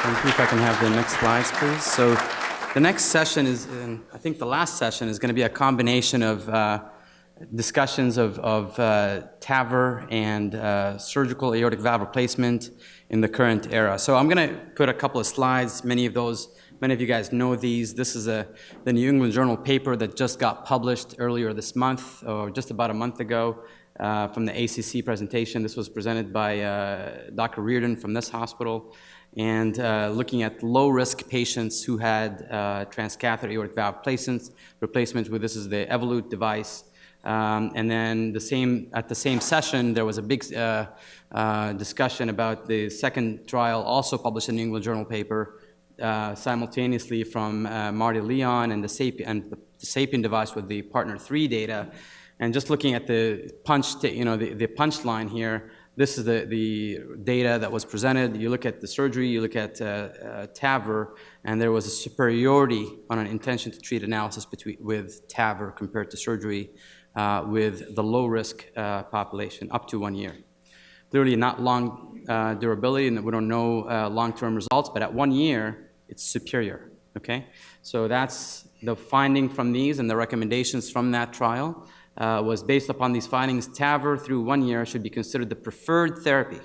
Thank you. If I can have the next slides, please. So the next session is, I think the last session is going to be a combination of discussions of TAVR and surgical aortic valve replacement in the current era. So I'm going to put a couple of slides. Many of you guys know these. This is the New England Journal paper that just got published earlier this month, or just about a month ago, from the ACC presentation. This was presented by Dr. Reardon from this hospital, and looking at low-risk patients who had transcatheter aortic valve replacements with, this is the Evolute device. And then at the same session, there was a big discussion about the second trial, also published in the New England Journal paper, simultaneously from Marty Leon and the SAPIEN device with the Partner 3 data. And just looking at the punchline here, this is the data that was presented. You look at the surgery, you look at TAVR, and there was a superiority on an intention to treat analysis with TAVR compared to surgery with the low-risk population up to 1 year. Clearly not long durability, and we don't know long-term results, but at 1 year, it's superior, okay? So that's the finding from these, and the recommendations from that trial was based upon these findings. TAVR through 1 year should be considered the preferred therapy,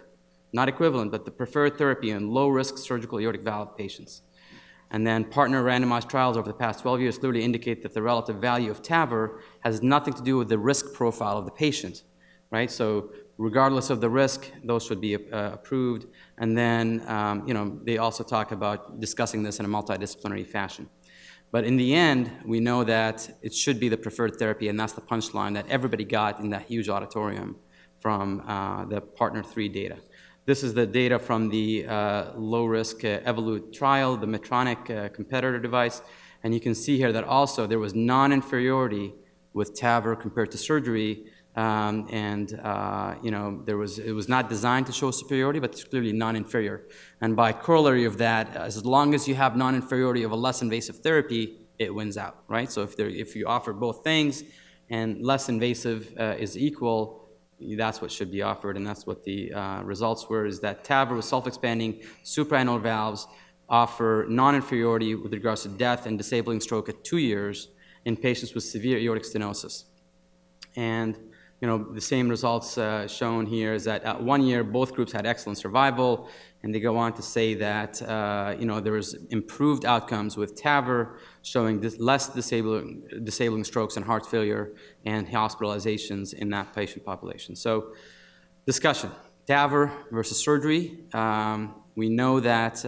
not equivalent, but the preferred therapy in low-risk surgical aortic valve patients. And then partner randomized trials over the past 12 years clearly indicate that the relative value of TAVR has nothing to do with the risk profile of the patient, right? So regardless of the risk, those should be approved. And then, they also talk about discussing this in a multidisciplinary fashion. But in the end, we know that it should be the preferred therapy, and that's the punchline that everybody got in that huge auditorium from the Partner 3 data. This is the data from the low-risk Evolute trial, the Medtronic competitor device, and you can see here that also there was non-inferiority with TAVR compared to surgery, it was not designed to show superiority, but it's clearly non-inferior. And by corollary of that, as long as you have non-inferiority of a less invasive therapy, it wins out, right? So if you offer both things and less invasive is equal, that's what should be offered, and that's what the results were, is that TAVR with self-expanding supraannular valves offer non-inferiority with regards to death and disabling stroke at 2 years in patients with severe aortic stenosis. And the same results shown here is that at 1 year, both groups had excellent survival, and they go on to say that there was improved outcomes with TAVR, showing less disabling strokes and heart failure and hospitalizations in that patient population. So, discussion: TAVR versus surgery. We know that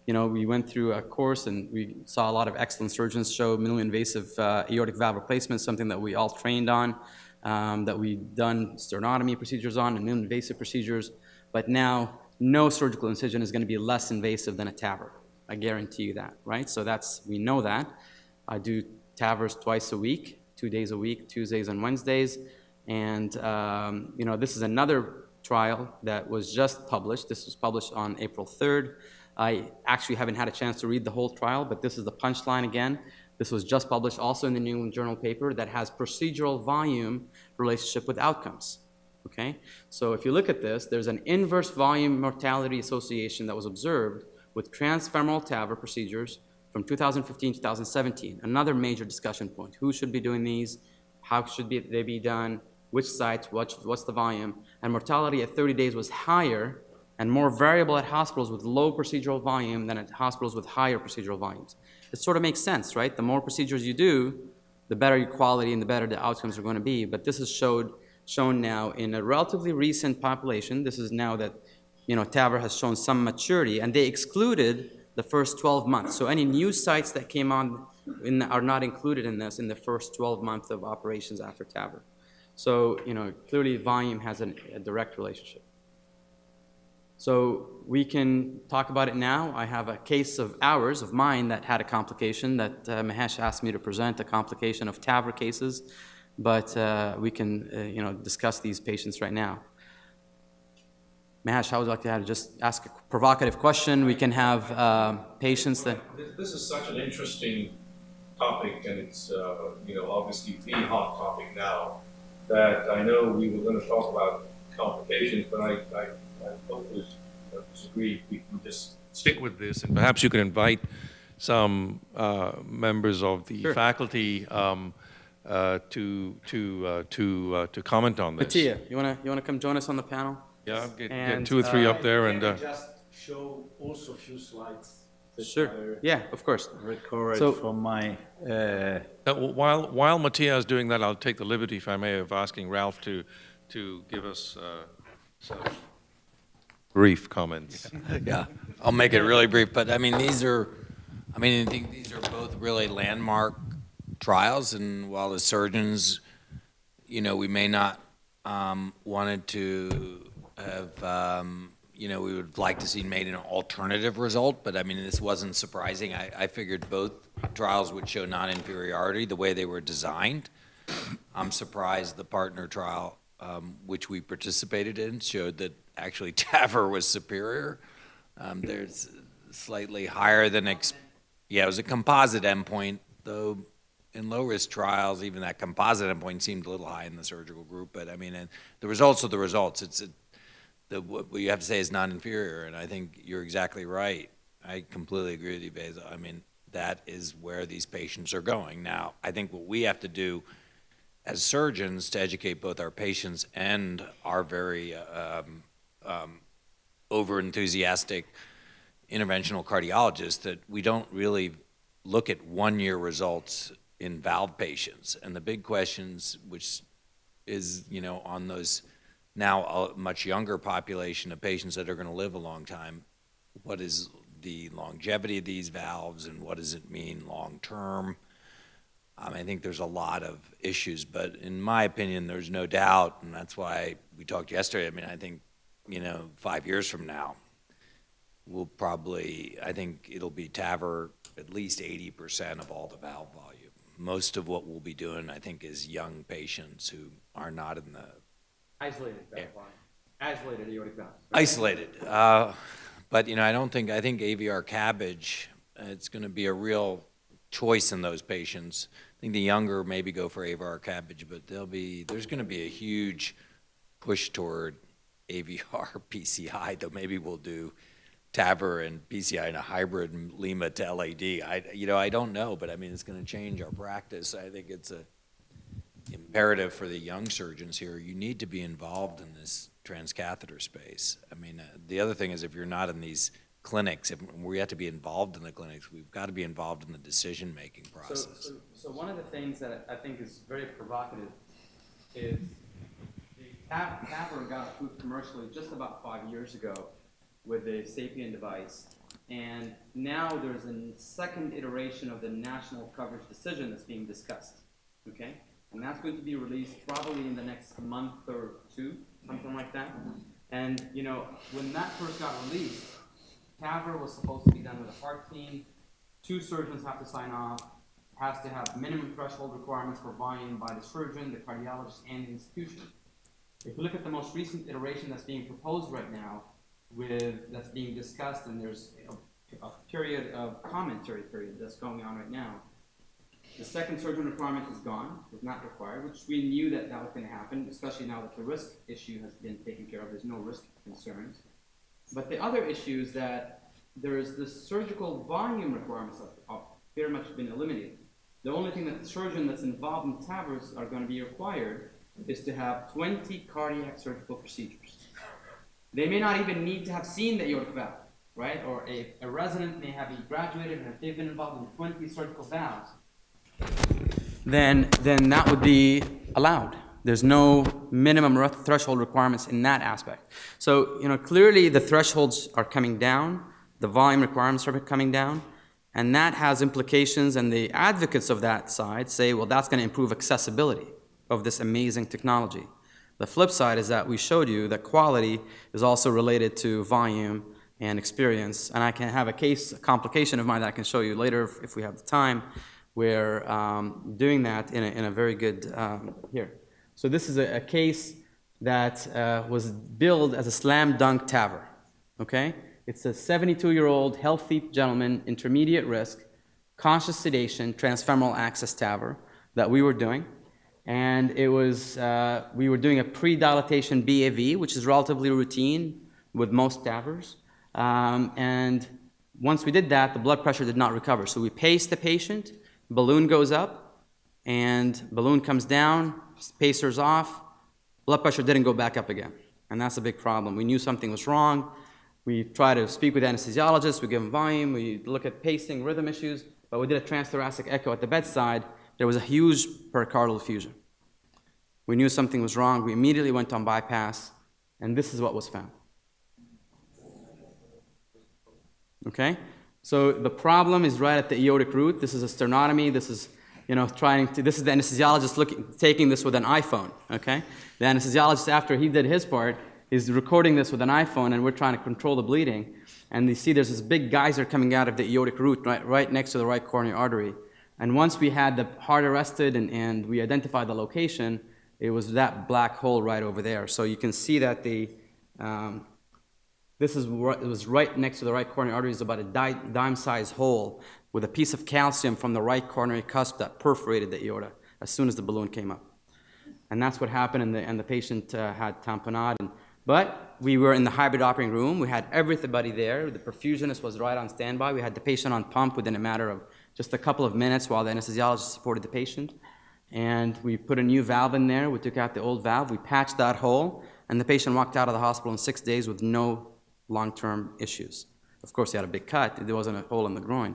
we went through a course and we saw a lot of excellent surgeons show minimally invasive aortic valve replacement, something that we all trained on. That we've done sternotomy procedures on and invasive procedures, but now no surgical incision is going to be less invasive than a TAVR. I guarantee you that, right? So we know that. I do TAVRs twice a week, 2 days a week, Tuesdays and Wednesdays, and this is another trial that was just published. This was published on April 3rd. I actually haven't had a chance to read the whole trial, but this is the punchline again. This was just published also in the New England Journal paper that has procedural volume relationship with outcomes, okay? So if you look at this, there's an inverse volume mortality association that was observed with transfemoral TAVR procedures from 2015 to 2017. Another major discussion point. Who should be doing these? How should they be done? Which sites? What's the volume? And mortality at 30 days was higher and more variable at hospitals with low procedural volume than at hospitals with higher procedural volumes. It sort of makes sense, right? The more procedures you do, the better your quality and the better the outcomes are going to be. But this is shown now in a relatively recent population. This is now that TAVR has shown some maturity, and they excluded the first 12 months. So any new sites that came on are not included in this in the first 12 months of operations after TAVR. So clearly volume has a direct relationship. So we can talk about it now. I have a case of mine that had a complication that Mahesh asked me to present, a complication of TAVR cases, but we can discuss these patients right now. Mahesh, I would like to just ask a provocative question. We can have patients that... This is such an interesting topic, and it's obviously the hot topic now, that I know we were going to talk about complications, but I hopefully disagree. We can just stick with this, and perhaps you can invite some members of the Sure. faculty to comment on this. Mattia, you wanna come join us on the panel? Yeah, get And, 2 or 3 up there, and just show also a few slides that Sure. Yeah, of course. record So- from my. while Mattia is doing that, I'll take the liberty, if I may, of asking Ralph to give us some brief comments. Yeah, I'll make it really brief, but I mean, I think these are both really landmark trials, and while the surgeons, we may not wanted to have, we would like to see made an alternative result, but I mean, this wasn't surprising. I figured both trials would show non-inferiority the way they were designed. I'm surprised the partner trial, which we participated in, showed that actually TEVAR was superior. There's slightly higher than, it was a composite endpoint, though in low-risk trials, even that composite endpoint seemed a little high in the surgical group, but I mean, and the results are the results. What you have to say is non-inferior, and I think you're exactly right. I completely agree with you, Basel. I mean, that is where these patients are going. Now, I think what we have to do as surgeons to educate both our patients and our very over-enthusiastic interventional cardiologists that we don't really look at one-year results in valve patients. And the big questions, which is, on those now a much younger population of patients that are going to live a long time, what is the longevity of these valves and what does it mean long-term? I think there's a lot of issues, but in my opinion, there's no doubt, and that's why we talked yesterday. I mean, I think, 5 years from now, I think it'll be TAVR at least 80% of all the valve volume. Most of what we'll be doing, I think, is young patients who are not in the Isolated valve volume. Isolated aortic valve. isolated. But, I think AVR cabbage, it's going to be a real choice in those patients. I think the younger maybe go for AVR cabbage, but there's going to be a huge push toward AVR PCI, though maybe we'll do TAVR and PCI in a hybrid Lima to LAD. I don't know, but I mean, it's going to change our practice. I think it's a imperative for the young surgeons here. You need to be involved in this transcatheter space. I mean, the other thing is if you're not in these clinics, if we have to be involved in the clinics, we've got to be involved in the decision-making process. So one of the things that I think is very provocative is the TAVR got approved commercially just about 5 years ago with the SAPIEN device, and now there's a second iteration of the national coverage decision that's being discussed, okay? And that's going to be released probably in the next month or two, something like that. And, when that first got released, TAVR was supposed to be done with a heart team. 2 surgeons have to sign off. It has to have minimum threshold requirements for buy-in by the surgeon, the cardiologist, and the institution. If you look at the most recent iteration that's being proposed right now, that's being discussed, and there's a period of commentary period that's going on right now. The second surgeon requirement is gone, is not required, which we knew that was going to happen, especially now that the risk issue has been taken care of. There's no risk concerns. But the other issue is that there is the surgical volume requirements have very much been eliminated. The only thing that the surgeon that's involved in TAVRs are going to be required is to have 20 cardiac surgical procedures. They may not even need to have seen the aortic valve, right? Or a resident may have graduated, and if they've been involved in 20 surgical valves, then that would be allowed. There's no minimum threshold requirements in that aspect. So, clearly the thresholds are coming down, the volume requirements are coming down, and that has implications, and the advocates of that side say, well, that's going to improve accessibility of this amazing technology. The flip side is that we showed you that quality is also related to volume and experience, and I can have a complication of mine that I can show you later if we have the time. We're doing that in a very good, here. So this is a case that was billed as a slam dunk TAVR, okay? It's a 72-year-old healthy gentleman, intermediate risk, conscious sedation, transfemoral access TAVR that we were doing. And it was, we were doing a pre-dilatation BAV, which is relatively routine with most TAVRs. And once we did that, the blood pressure did not recover. So we paced the patient, balloon goes up, and balloon comes down, pacer's off, blood pressure didn't go back up again. And that's a big problem. We knew something was wrong. We try to speak with anesthesiologists, we give them volume, we look at pacing, rhythm issues, but we did a transthoracic echo at the bedside. There was a huge pericardial effusion. We knew something was wrong. We immediately went on bypass, and this is what was found. Okay? So the problem is right at the aortic root. This is a sternotomy. This is, this is the anesthesiologist taking this with an iPhone, okay? The anesthesiologist, after he did his part, is recording this with an iPhone, and we're trying to control the bleeding. And you see there's this big geyser coming out of the aortic root right next to the right coronary artery. And once we had the heart arrested and we identified the location, it was that black hole right over there. So you can see that it was right next to the right coronary artery. It's about a dime-sized hole with a piece of calcium from the right coronary cusp that perforated the aorta as soon as the balloon came up. And that's what happened, and the patient had tamponade. But we were in the hybrid operating room. We had everybody there. The perfusionist was right on standby. We had the patient on pump within a matter of just a couple of minutes while the anesthesiologist supported the patient. And we put a new valve in there. We took out the old valve. We patched that hole. And the patient walked out of the hospital in 6 days with no long-term issues. Of course, he had a big cut. There wasn't a hole in the groin.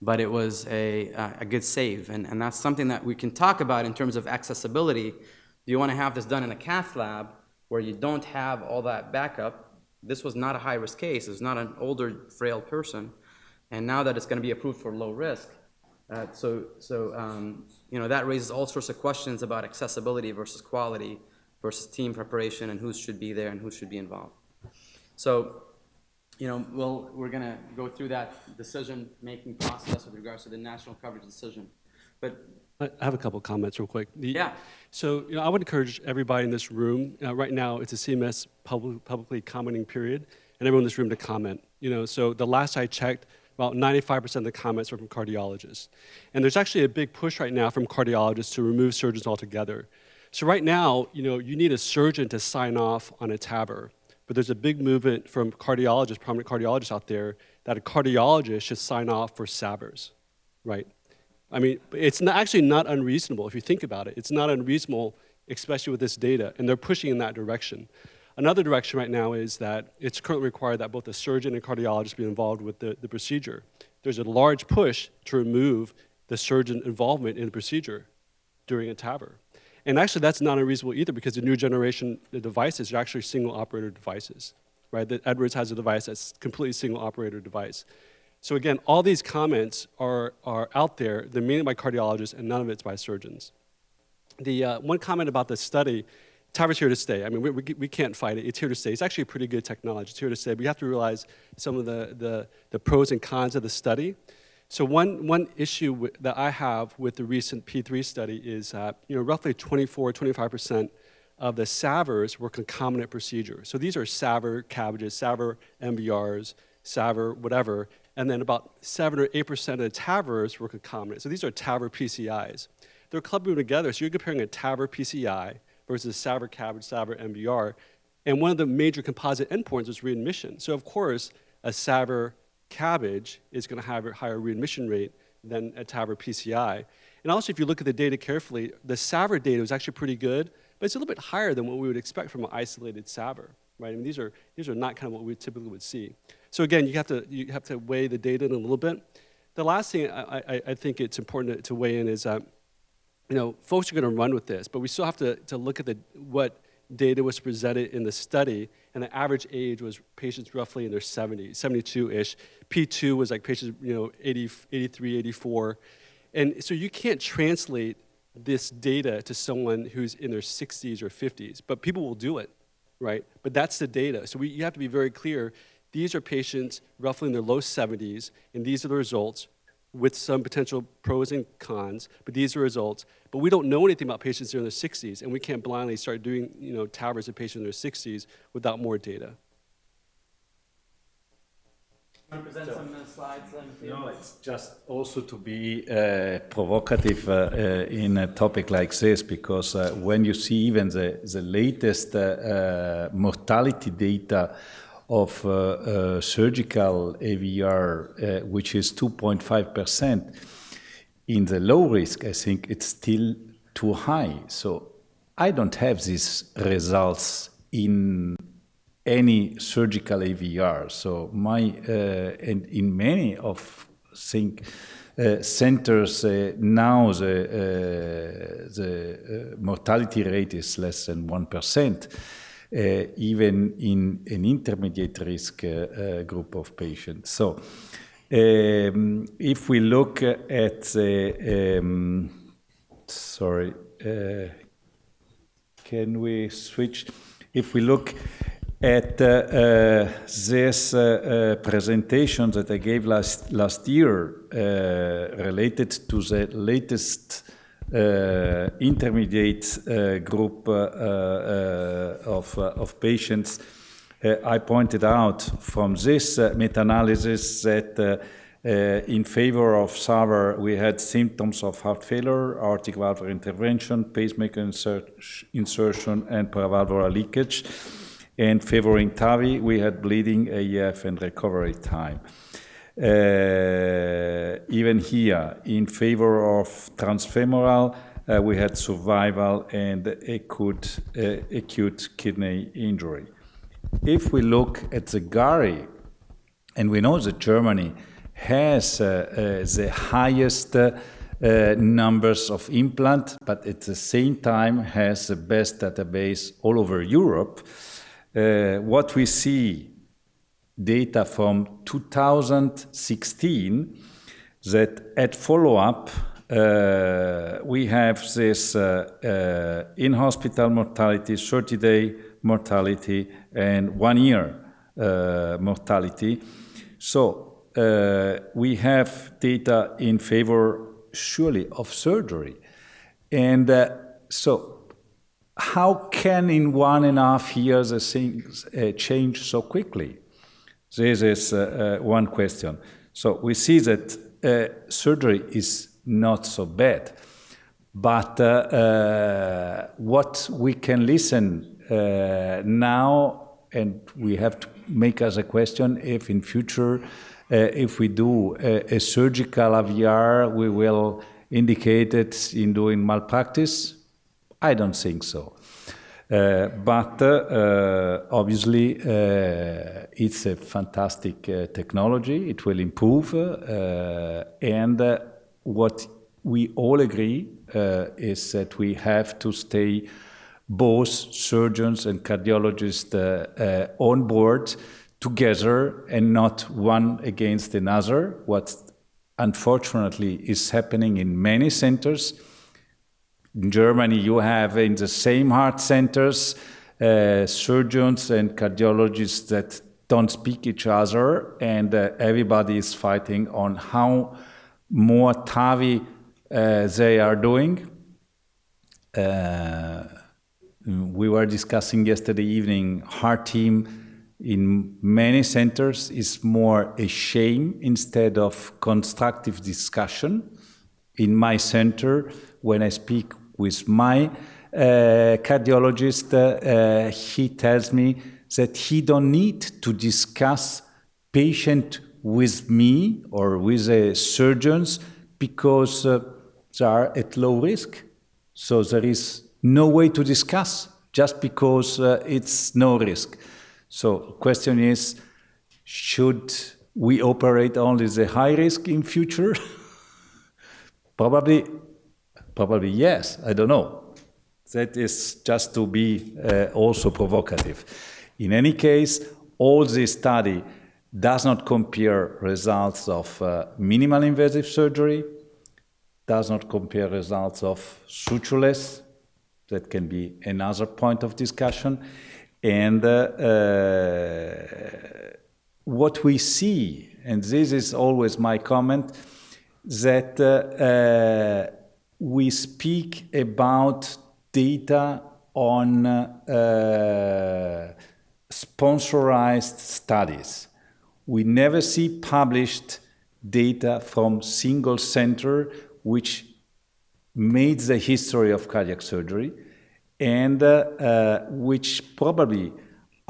But it was a good save. And that's something that we can talk about in terms of accessibility. Do you want to have this done in a cath lab where you don't have all that backup? This was not a high-risk case. It was not an older, frail person. And now that it's going to be approved for low risk, that raises all sorts of questions about accessibility versus quality versus team preparation and who should be there and who should be involved. So, we're going to go through that decision-making process with regards to the national coverage decision. But I have a couple comments real quick. Yeah. So, I would encourage everybody in this room, right now it's a CMS publicly commenting period, and everyone in this room to comment. So the last I checked, about 95% of the comments are from cardiologists. And there's actually a big push right now from cardiologists to remove surgeons altogether. So right now, you need a surgeon to sign off on a TEVAR. But there's a big movement from cardiologists, prominent cardiologists out there, that a cardiologist should sign off for SAVRs, right? I mean, it's actually not unreasonable if you think about it. It's not unreasonable, especially with this data, and they're pushing in that direction. Another direction right now is that it's currently required that both the surgeon and cardiologist be involved with the procedure. There's a large push to remove the surgeon involvement in the procedure during a TEVAR. And actually, that's not unreasonable either, because the new generation devices are actually single-operator devices, right? That Edwards has a device that's completely single-operator device. So again, all these comments are out there. They're mainly by cardiologists, and none of it's by surgeons. The one comment about the study, TEVAR's here to stay. I mean, we can't fight it. It's here to stay. It's actually a pretty good technology. It's here to stay. But you have to realize some of the pros and cons of the study. So one issue that I have with the recent P3 study is roughly 25% of the SAVRs were concomitant procedures. So these are SAVR cabbages, SAVR MBRs, SAVR whatever, and then about 7 or 8% of the TEVARs were concomitant. So these are TEVAR PCIs. They're clubbing together, so you're comparing a TEVAR PCI versus a SAVR cabbage, SAVR MBR, and one of the major composite endpoints was readmission. So of course, a SAVR cabbage is going to have a higher readmission rate than a TEVAR PCI. And also, if you look at the data carefully, the SAVR data was actually pretty good, but it's a little bit higher than what we would expect from an isolated SAVR, right? I mean, these are not kind of what we typically would see. So again, you have to weigh the data in a little bit. The last thing I think it's important to weigh in is folks are going to run with this, but we still have to look at what data was presented in the study, and the average age was patients roughly in their 70s, 72-ish. P2 was like patients, 80, 83, 84. And so you can't translate this data to someone who's in their 60s or 50s, but people will do it, right? But that's the data. So you have to be very clear. These are patients roughly in their low 70s, and these are the results with some potential pros and cons, but these are results. But we don't know anything about patients who are in their 60s, and we can't blindly start doing TEVARs in patients in their 60s without more data. Want to present some slides? No, it's just also to be provocative in a topic like this, because when you see even the latest mortality data of surgical AVR, which is 2.5%, in the low risk, I think it's still too high. So I don't have these results in any surgical AVR. So and in many of centers now the mortality rate is less than 1%, even in an intermediate risk group of patients. So if we look at the, can we switch? If we look at this presentation that I gave last year related to the latest intermediate group of patients, I pointed out from this meta-analysis that in favor of SAVR, we had symptoms of heart failure, aortic valvular intervention, pacemaker insertion, and paravalvular leakage. And favoring TAVI, we had bleeding, AEF, and recovery time. Even here, in favor of transfemoral, we had survival and acute kidney injury. If we look at the GARI, and we know that Germany has the highest numbers of implant, but at the same time has the best database all over Europe. What we see, data from 2016, that at follow-up, we have this in-hospital mortality, 30-day mortality, and 1-year mortality. So we have data in favor, surely, of surgery. And so how can in 1.5 years the things change so quickly? This is one question. So we see that surgery is not so bad, but what we can listen now, and we have to make as a question if in future, if we do a surgical AVR, we will indicate it in doing malpractice. I don't think so. But obviously, it's a fantastic technology. It will improve. And what we all agree is that we have to stay, both surgeons and cardiologists, on board together and not one against another, what unfortunately is happening in many centers. In Germany, you have in the same heart centers surgeons and cardiologists that don't speak each other, and everybody is fighting on how more TAVI they are doing. We were discussing yesterday evening, heart team in many centers is more a shame instead of constructive discussion. In my center, when I speak with my cardiologist, he tells me that he don't need to discuss patient with me or with the surgeons because they are at low risk. So there is no way to discuss just because it's no risk. So the question is, should we operate only the high risk in future? Probably yes, I don't know. That is just to be also provocative. In any case, all this study does not compare results of minimal invasive surgery, does not compare results of sutureless. That can be another point of discussion. And what we see, and this is always my comment, that we speak about data on sponsorized studies. We never see published data from single center which made the history of cardiac surgery and which probably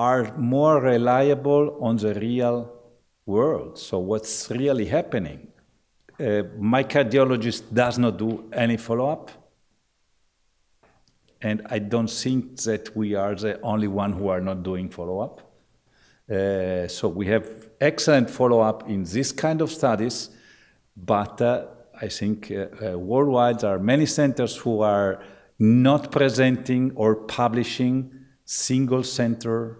are more reliable on the real world. So what's really happening? My cardiologist does not do any follow-up. And I don't think that we are the only one who are not doing follow-up. So we have excellent follow-up in this kind of studies, but I think worldwide there are many centers who are not presenting or publishing single center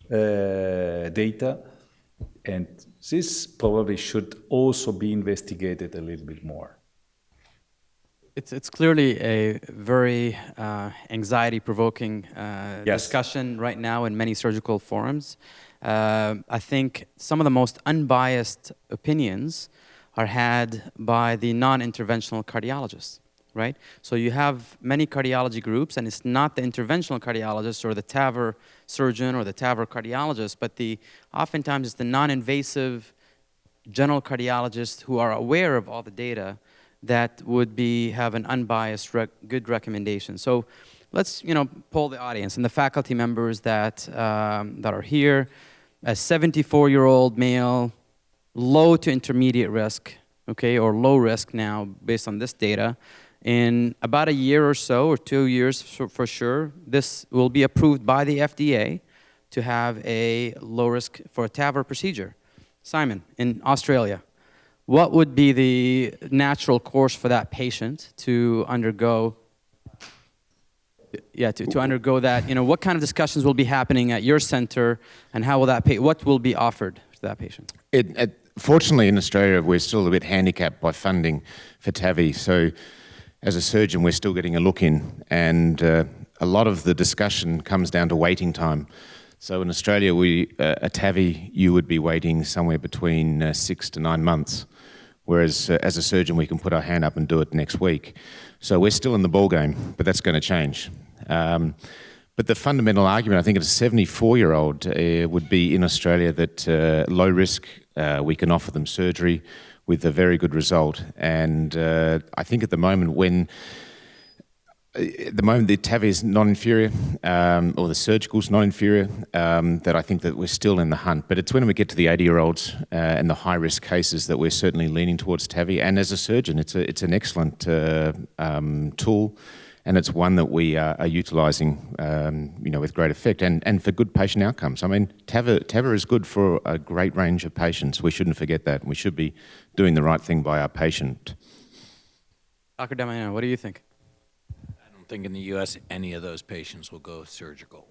data, and this probably should also be investigated a little bit more. It's clearly a very anxiety-provoking discussion right now in many surgical forums. I think some of the most unbiased opinions are had by the non-interventional cardiologists, right? So you have many cardiology groups, and it's not the interventional cardiologist or the TEVAR surgeon or the TEVAR cardiologist, but oftentimes it's the non-invasive general cardiologists who are aware of all the data that would have an unbiased, good recommendation. So let's, poll the audience and the faculty members that are here. A 74-year-old male, low to intermediate risk, okay, or low risk now based on this data. In about a year or so, or 2 years for sure, this will be approved by the FDA to have a low risk for a TAVR procedure. Simon, in Australia, what would be the natural course for that patient to undergo? Yeah, to undergo that. What kind of discussions will be happening at your center, and how will what will be offered to that patient? Fortunately, in Australia, we're still a bit handicapped by funding for TAVI. So, as a surgeon, we're still getting a look in, and a lot of the discussion comes down to waiting time. So, in Australia, a TAVI, you would be waiting somewhere between 6 to 9 months. Whereas as a surgeon, we can put our hand up and do it next week. So we're still in the ball game, but that's going to change. But the fundamental argument, I think, as a 74-year-old would be in Australia that low risk, we can offer them surgery with a very good result. And I think at the moment the TAVI is non-inferior, or the surgical is non-inferior, that I think that we're still in the hunt. But it's when we get to the 80-year-olds and the high-risk cases that we're certainly leaning towards TAVI. And as a surgeon, it's an excellent tool, and it's one that we are utilising, with great effect and for good patient outcomes. I mean, TEVAR is good for a great range of patients. We shouldn't forget that. We should be doing the right thing by our patient. Dr. Damiano, what do you think? I think in the U.S. any of those patients will go surgical,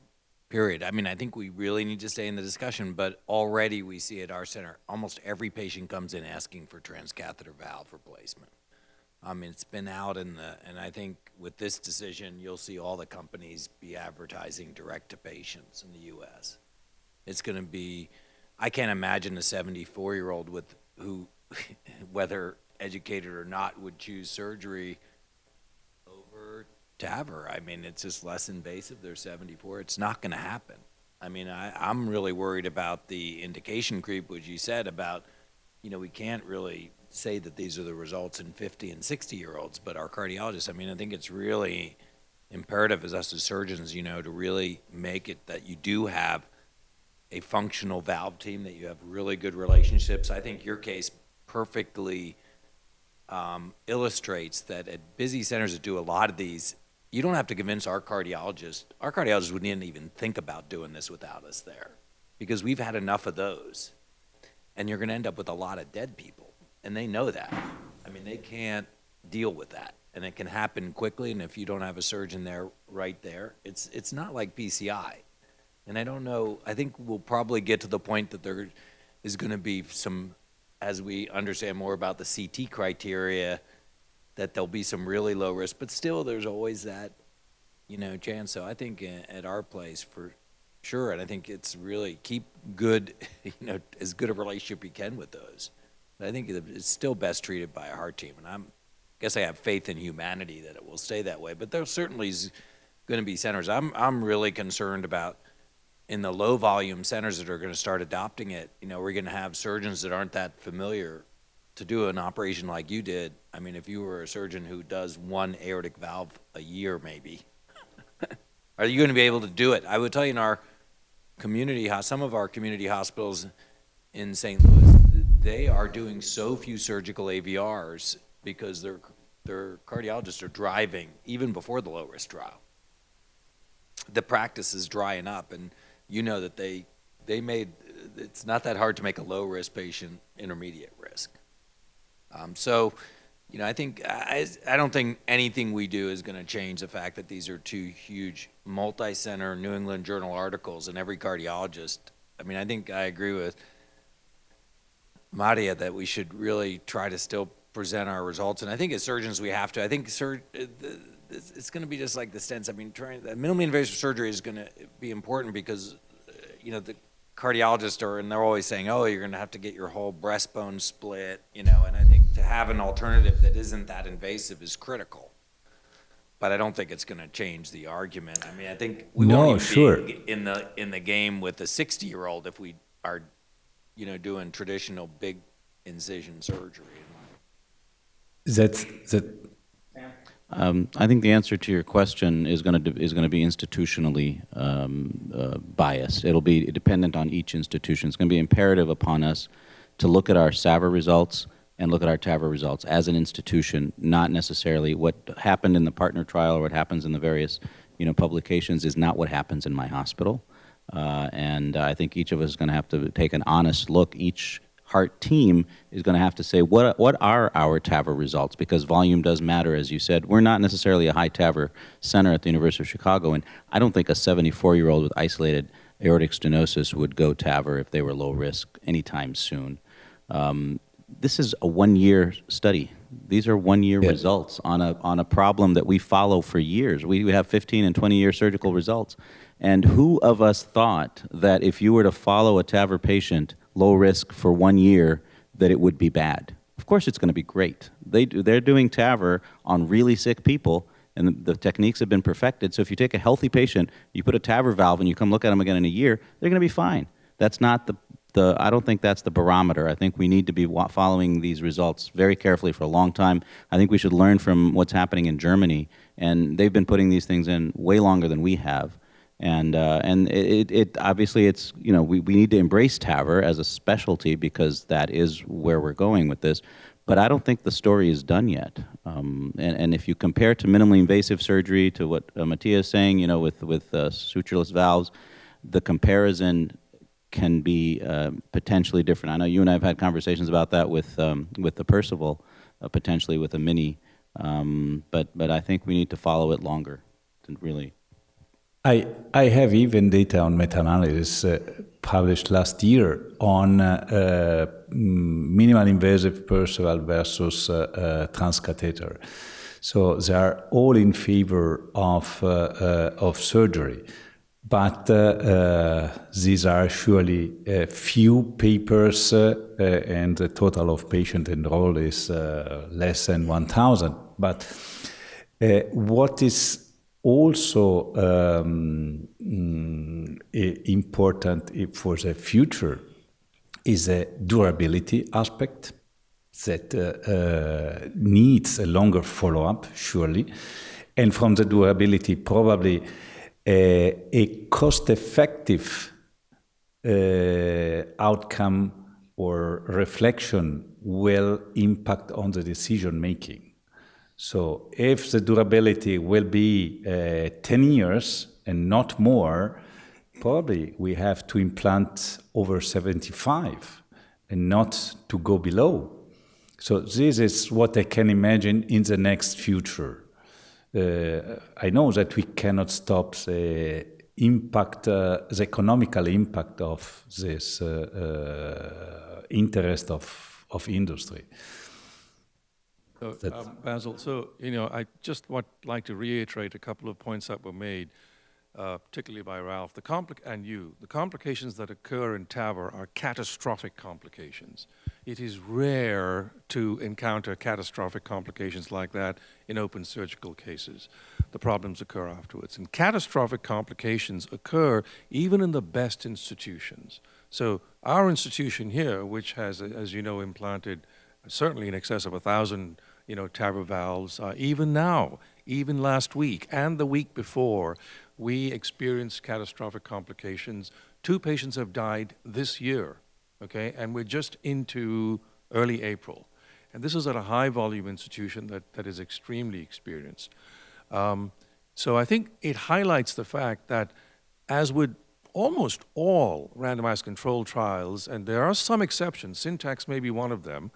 period. I mean, I think we really need to stay in the discussion, but already we see at our center, almost every patient comes in asking for transcatheter valve replacement. I mean, it's been out and I think with this decision, you'll see all the companies be advertising direct to patients in the U.S. It's going to be, I can't imagine a 74-year-old who, whether educated or not, would choose surgery over TAVR. I mean, it's just less invasive. They're 74. It's not going to happen. I mean, I'm really worried about the indication creep, which you said about, we can't really say that these are the results in 50 and 60-year-olds, but our cardiologists, I mean, I think it's really imperative as us as surgeons, to really make it that you do have a functional valve team, that you have really good relationships. I think your case perfectly illustrates that at busy centers that do a lot of these, you don't have to convince our cardiologists. Our cardiologists wouldn't even think about doing this without us there, because we've had enough of those. And you're going to end up with a lot of dead people, and they know that. I mean, they can't deal with that, and it can happen quickly, and if you don't have a surgeon there right there, it's not like PCI. And I don't know, I think we'll probably get to the point that there is going to be some, as we understand more about the CT criteria, that there'll be some really low risk, but still there's always that, chance. So I think at our place for sure, and I think it's really keep good, as good a relationship you can with those. But I think it's still best treated by a heart team, and I guess I have faith in humanity that it will stay that way. But there certainly is going to be centers. I'm really concerned about in the low volume centers that are going to start adopting it. We're going to have surgeons that aren't that familiar to do an operation like you did. I mean, if you were a surgeon who does one aortic valve a year, maybe, are you going to be able to do it? I would tell you some of our community hospitals in St. Louis, they are doing so few surgical AVRs because their cardiologists are driving even before the low-risk trial. The practice is drying up, and you know that it's not that hard to make a low-risk patient intermediate risk. So, you know, I don't think anything we do is going to change the fact that these are two huge multi-center New England Journal articles, and every cardiologist, I mean, I think I agree with Maria that we should really try to still present our results. And I think as surgeons we have to. I think it's going to be just like the stents. I mean, minimally invasive surgery is going to be important because, you know, the cardiologists and they're always saying, oh, you're going to have to get your whole breastbone split, you know, and I think to have an alternative that isn't that invasive is critical. But I don't think it's going to change the argument. I mean, I think we won't even be in the game with a 60-year-old if we are, you know, doing traditional big incision surgery. I think the answer to your question is going to be institutionally biased. It'll be dependent on each institution. It's going to be imperative upon us to look at our SAVR results and look at our TEVAR results as an institution, not necessarily what happened in the partner trial or what happens in the various, you know, publications is not what happens in my hospital. And I think each of us is going to have to take an honest look. Each heart team is going to have to say, what are our TAVR results? Because volume does matter, as you said. We're not necessarily a high TAVR center at the University of Chicago, and I don't think a 74-year-old with isolated aortic stenosis would go TAVR if they were low risk anytime soon. This is a one-year study. These are one-year results on a problem that we follow for years. We have 15 and 20-year surgical results. And who of us thought that if you were to follow a TAVR patient low risk for 1 year, that it would be bad? Of course it's going to be great. They're doing TAVR on really sick people, and the techniques have been perfected. So if you take a healthy patient, you put a TAVR valve, and you come look at them again in a year, they're going to be fine. That's not I don't think that's the barometer. I think we need to be following these results very carefully for a long time. I think we should learn from what's happening in Germany, and they've been putting these things in way longer than we have. And it obviously it's, you know, we need to embrace TAVR as a specialty because that is where we're going with this. But I don't think the story is done yet. And if you compare to minimally invasive surgery to what Mattia is saying, you know, with sutureless valves, the comparison can be potentially different. I know you and I have had conversations about that with the Percival, potentially with a Mini, but I think we need to follow it longer to really. I have even data on meta-analysis published last year on minimal invasive Percival versus transcatheter. So they are all in favor of surgery. But these are surely few papers, and the total of patient enrolled is less than 1,000. But what is also important for the future is a durability aspect that needs a longer follow-up, surely. And from the durability, probably a cost-effective outcome or reflection will impact on the decision-making. So if the durability will be 10 years and not more, probably we have to implant over 75 and not to go below. So this is what I can imagine in the next future. I know that we cannot stop the impact, the economical impact of this interest of industry. So, Basil, so, you know, I just would like to reiterate a couple of points that were made, particularly by Ralph, and you. The complications that occur in TAVR are catastrophic complications. It is rare to encounter catastrophic complications like that in open surgical cases. The problems occur afterwards. And catastrophic complications occur even in the best institutions. So our institution here, which has, as you know, implanted certainly in excess of 1,000, you know, TAVR valves, even now, even last week and the week before, we experienced catastrophic complications 2 patients have died this year, okay? And we're just into early April. And this is at a high-volume institution that is extremely experienced. So I think it highlights the fact that, as with almost all randomized controlled trials, and there are some exceptions, Syntax may be one of them,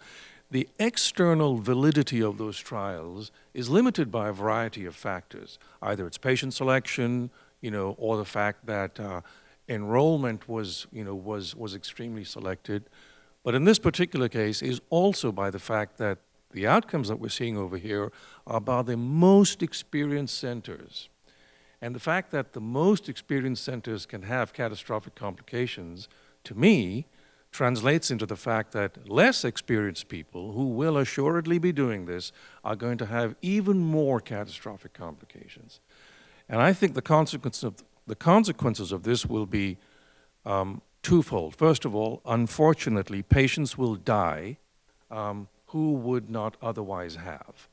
the external validity of those trials is limited by a variety of factors. Either it's patient selection, or the fact that enrollment was extremely selected. But in this particular case is also by the fact that the outcomes that we're seeing over here are by the most experienced centers. And the fact that the most experienced centers can have catastrophic complications, to me, translates into the fact that less experienced people who will assuredly be doing this are going to have even more catastrophic complications. And I think the consequences of this will be twofold. First of all, unfortunately, patients will die who would not otherwise have.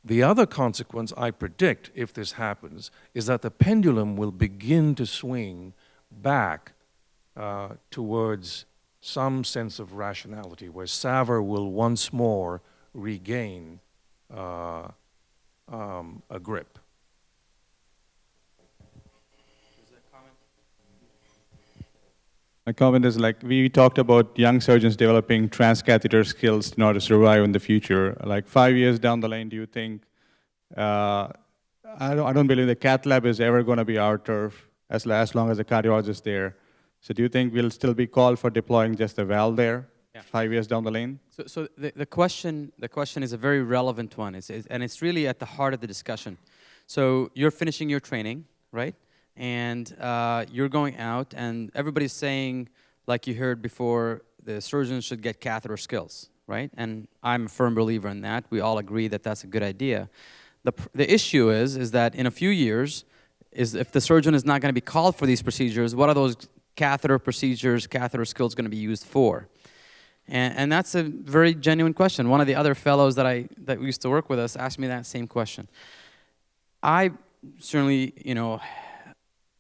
The other consequence I predict, if this happens, is that the pendulum will begin to swing back towards some sense of rationality, where SAVR will once more regain a grip. My comment is, like, we talked about young surgeons developing transcatheter skills in order to survive in the future. Like 5 years down the lane, do you think, I don't believe the cath lab is ever going to be our turf as long as the cardiologist is there. So do you think we'll still be called for deploying just a valve there 5 years down the lane? So the question is a very relevant one, and it's really at the heart of the discussion. So you're finishing your training, right? And you're going out, and everybody's saying, like you heard before, the surgeons should get catheter skills, right? And I'm a firm believer in that. We all agree that that's a good idea. The issue is that in a few years, if the surgeon is not going to be called for these procedures, what are those catheter procedures, catheter skills going to be used for? And that's a very genuine question. One of the other fellows that used to work with us asked me that same question. I certainly,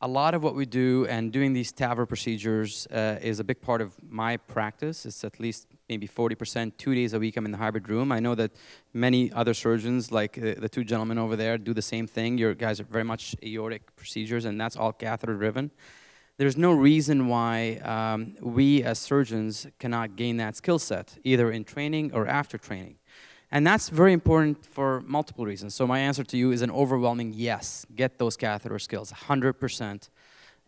a lot of what we do and doing these TEVAR procedures is a big part of my practice. It's at least maybe 40%, 2 days a week I'm in the hybrid room. I know that many other surgeons, like the two gentlemen over there, do the same thing. Your guys are very much aortic procedures, and that's all catheter driven. There's no reason why we as surgeons cannot gain that skill set, either in training or after training. And that's very important for multiple reasons. So my answer to you is an overwhelming yes. Get those catheter skills, 100%.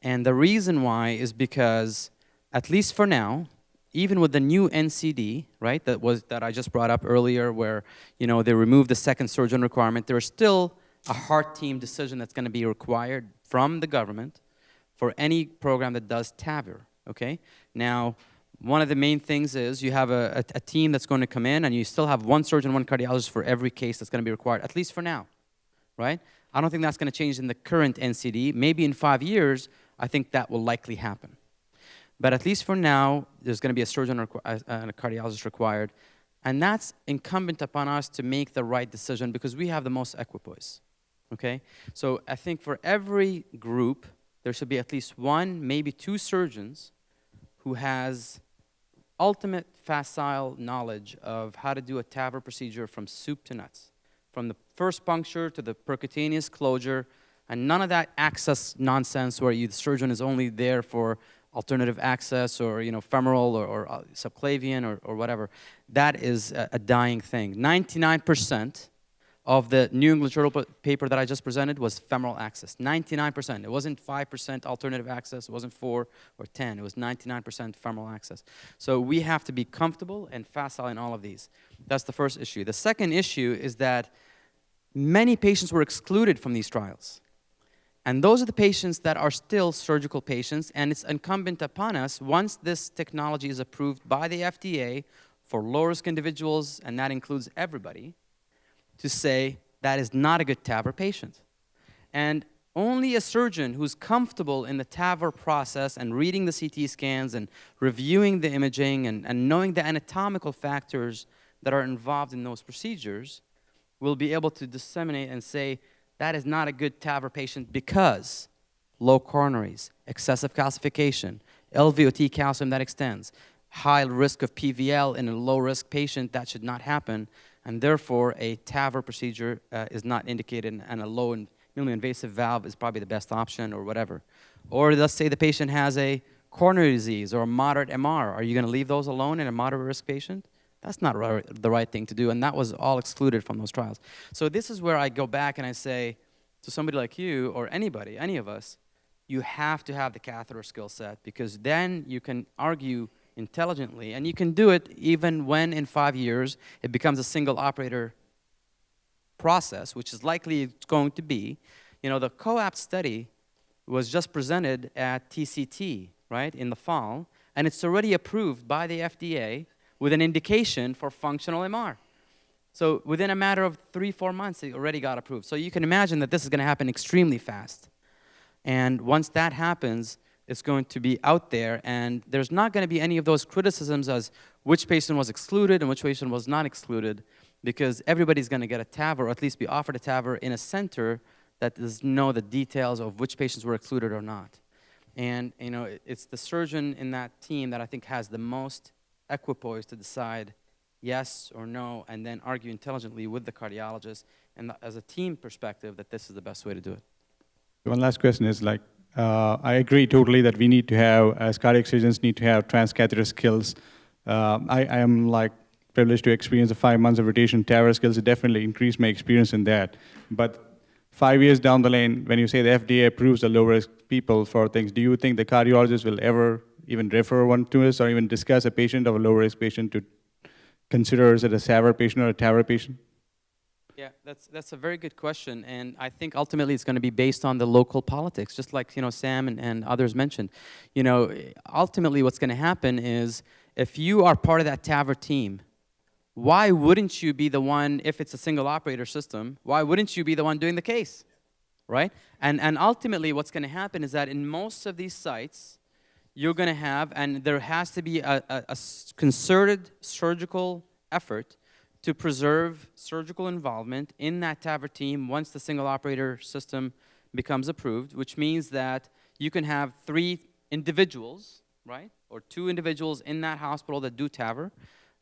And the reason why is because, at least for now, even with the new NCD, right, that I just brought up earlier, where they removed the second surgeon requirement, there is still a heart team decision that's going to be required from the government for any program that does TEVAR. Okay? Now, one of the main things is you have a team that's going to come in, and you still have one surgeon, one cardiologist for every case that's going to be required, at least for now, right? I don't think that's going to change in the current NCD. Maybe in 5 years, I think that will likely happen. But at least for now, there's going to be a surgeon and a cardiologist required, and that's incumbent upon us to make the right decision because we have the most equipoise, okay? So I think for every group, there should be at least one, maybe two surgeons who has ultimate facile knowledge of how to do a TEVAR procedure from soup to nuts, from the first puncture to the percutaneous closure, and none of that access nonsense where the surgeon is only there for alternative access or femoral or subclavian or whatever. That is a dying thing. 99% of the New England Journal paper that I just presented was femoral access. 99%. It wasn't 5% alternative access. It wasn't 4 or 10. It was 99% femoral access. So we have to be comfortable and facile in all of these. That's the first issue. The second issue is that many patients were excluded from these trials. And those are the patients that are still surgical patients, and it's incumbent upon us, once this technology is approved by the FDA for low-risk individuals, and that includes everybody, to say that is not a good TEVAR patient. And only a surgeon who's comfortable in the TEVAR process and reading the CT scans and reviewing the imaging and knowing the anatomical factors that are involved in those procedures will be able to disseminate and say that is not a good TEVAR patient because low coronaries, excessive calcification, LVOT calcium that extends, high risk of PVL in a low-risk patient, that should not happen, and therefore a TAVR procedure is not indicated, and a low and minimally invasive valve is probably the best option, or whatever. Or let's say the patient has a coronary disease or a moderate MR. Are you going to leave those alone in a moderate risk patient? That's not the right thing to do, and that was all excluded from those trials. So this is where I go back and I say to somebody like you or anybody, any of us, you have to have the catheter skill set, because then you can argue intelligently, and you can do it even when in 5 years it becomes a single operator process, which is likely it's going to be. You know, the COAPT study was just presented at TCT, right, in the fall, and it's already approved by the FDA with an indication for functional MR. So within a matter of 3-4 months, it already got approved. So you can imagine that this is going to happen extremely fast. And once that happens, it's going to be out there, and there's not going to be any of those criticisms as which patient was excluded and which patient was not excluded, because everybody's going to get a TAVR, or at least be offered a TAVR in a center that does know the details of which patients were excluded or not. And you know, it's the surgeon in that team that I think has the most equipoise to decide yes or no, and then argue intelligently with the cardiologist, and as a team perspective, that this is the best way to do it. One last question is like, I agree totally that we need to have, as cardiac surgeons, need to have transcatheter skills. I am like privileged to experience the 5 months of rotation TEVAR skills. It definitely increased my experience in that. But 5 years down the lane, when you say the FDA approves the low-risk people for things, do you think the cardiologist will ever even refer one to us, or even discuss a patient of a low-risk patient to consider is it a SAVR patient or a TAVR patient? Yeah, that's a very good question, and I think ultimately it's going to be based on the local politics, just like Sam and others mentioned. Ultimately what's going to happen is, if you are part of that TAVR team, why wouldn't you be the one, if it's a single operator system, why wouldn't you be the one doing the case, right? And ultimately what's going to happen is that in most of these sites, you're going to have, and there has to be a concerted surgical effort to preserve surgical involvement in that TAVR team once the single operator system becomes approved, which means that you can have 3 individuals, right, or 2 individuals in that hospital that do TAVR,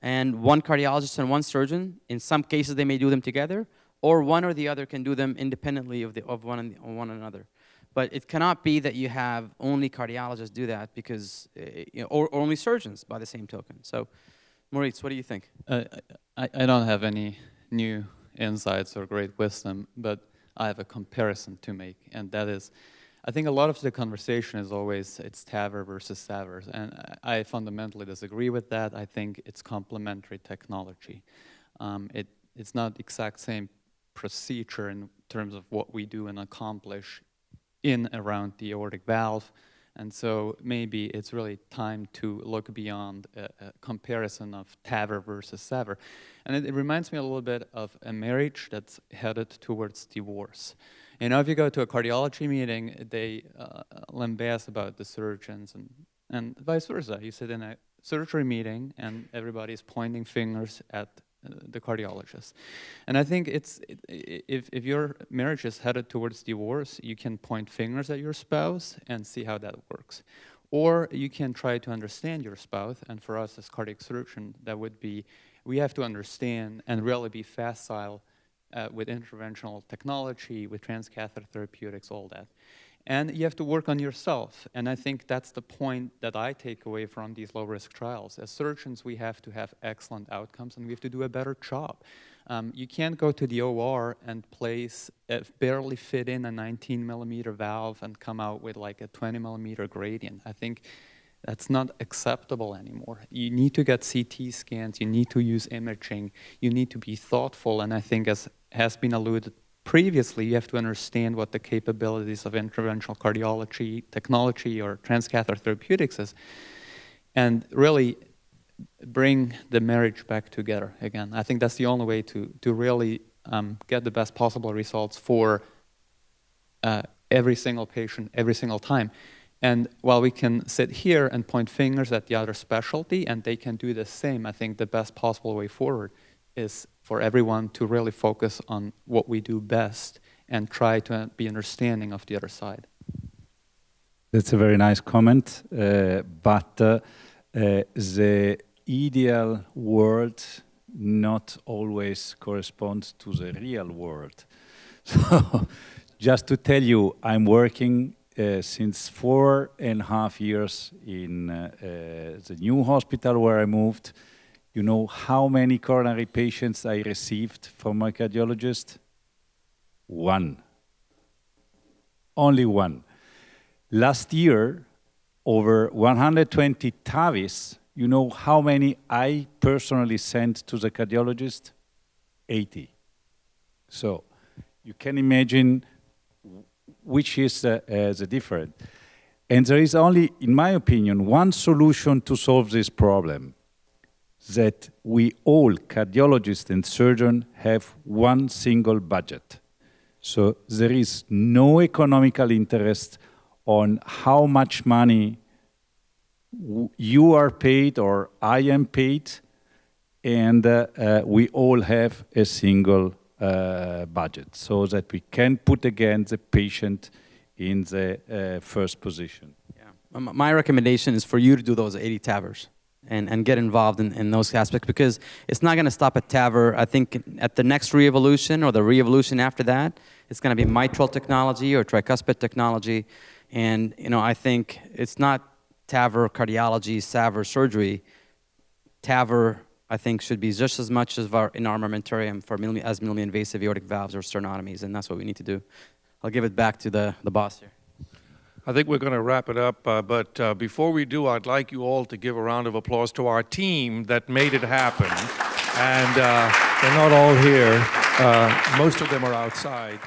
and 1 cardiologist and 1 surgeon. In some cases, they may do them together, or one or the other can do them independently of one another. But it cannot be that you have only cardiologists do that, because, or only surgeons by the same token. So, Moritz, what do you think? I don't have any new insights or great wisdom, but I have a comparison to make, and that is, I think a lot of the conversation is always it's TAVR versus SAVR, and I fundamentally disagree with that. I think it's complementary technology. It's not exact same procedure in terms of what we do and accomplish in around the aortic valve. And so maybe it's really time to look beyond a comparison of TAVR versus SAVR. And it reminds me a little bit of a marriage that's headed towards divorce. If you go to a cardiology meeting, they lambast about the surgeons and vice versa. You sit in a surgery meeting and everybody's pointing fingers at the cardiologist. And I think if your marriage is headed towards divorce, you can point fingers at your spouse and see how that works. Or you can try to understand your spouse, and for us as cardiac surgeon, that would be, we have to understand and really be facile with interventional technology, with transcatheter therapeutics, all that. And you have to work on yourself. And I think that's the point that I take away from these low-risk trials. As surgeons, we have to have excellent outcomes, and we have to do a better job. You can't go to the OR and barely fit in a 19-millimeter valve and come out with like a 20-millimeter gradient. I think that's not acceptable anymore. You need to get CT scans. You need to use imaging. You need to be thoughtful. And I think, as has been alluded previously, you have to understand what the capabilities of interventional cardiology technology or transcatheter therapeutics is, and really bring the marriage back together again. I think that's the only way to really get the best possible results for every single patient, every single time. And while we can sit here and point fingers at the other specialty, and they can do the same, I think the best possible way forward is for everyone to really focus on what we do best and try to be understanding of the other side. That's a very nice comment, but the ideal world not always corresponds to the real world. So, just to tell you, I'm working since 4.5 years in the new hospital where I moved. You know how many coronary patients I received from my cardiologist? One. Only one. Last year, over 120 TAVIs, you know how many I personally sent to the cardiologist? 80. So you can imagine which is the difference. And there is only, in my opinion, one solution to solve this problem, that we all, cardiologists and surgeons, have one single budget. So there is no economical interest on how much money you are paid or I am paid, and we all have a single budget, so that we can put again the patient in the first position. Yeah. My recommendation is for you to do those 80 TAVRs and get involved in those aspects, because it's not going to stop at TAVR. I think at the next re-evolution or the re-evolution after that, it's going to be mitral technology or tricuspid technology. And, you know, I think it's not TAVR cardiology, SAVR surgery. TAVR, I think, should be just as much as in our armamentarium for minimally invasive aortic valves or sternotomies, and that's what we need to do. I'll give it back to the boss here. I think we're going to wrap it up, but before we do, I'd like you all to give a round of applause to our team that made it happen. And they're not all here. Most of them are outside.